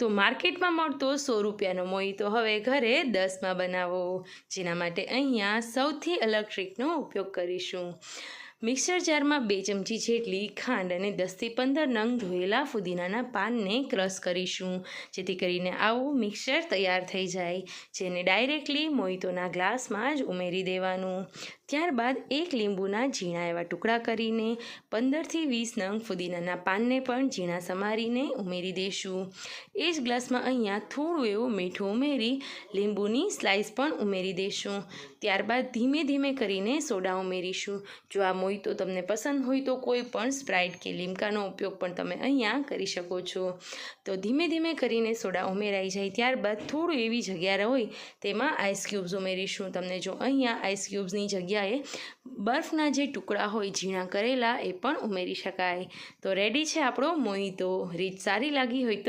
તો માર્કેટમાં મળતો 100 રૂપિયાનો મોહિતો હવે ઘરે 10માં બનાવો, જેના માટે અહીંયા સૌથી અલગ ટ્રીકનો ઉપયોગ કરીશું। મિક્સર જારમાં 2 ચમચી જેટલી ખાંડ અને 10થી 15 નંગ ધોયેલા ફુદીનાના પાનને ક્રશ કરીશું, જેથી કરીને આવું મિક્સર તૈયાર થઈ જાય, જેને ડાયરેક્ટલી મોહિતોના ગ્લાસમાં જ ઉમેરી દેવાનું। ત્યારબાદ 1 લીંબુના ઝીણા એવા ટુકડા કરીને 15થી 20 નંગ ફુદીનાના પાનને પણ ઝીણા સમારીને ઉમેરી દઈશું। એ જ ગ્લાસમાં અહીંયા થોડું એવું મીઠું ઉમેરી લીંબુની સ્લાઇસ પણ ઉમેરી દઈશું। ત્યારબાદ ધીમે ધીમે કરીને સોડા ઉમેરીશું। જો આ મોહિતો તમને પસંદ હોય તો કોઈ પણ સ્પ્રાઇટ કે લીમકાનો ઉપયોગ પણ તમે અહીંયા કરી શકો છો। તો ધીમે ધીમે કરીને સોડા ઉમેરાઈ જાય ત્યારબાદ થોડું એવી જગ્યા હોય તેમાં આઈસ ક્યુબ્સ ઉમેરીશું। તમને જો અહીંયા આઈસ ક્યુબ્સની જગ્યાએ બરફના જે ટુકડા હોય ઝીણા કરેલા એ પણ ઉમેરી શકાય। તો રેડી છે આપણો મોહિતો। રીત સારી લાગી હોય તો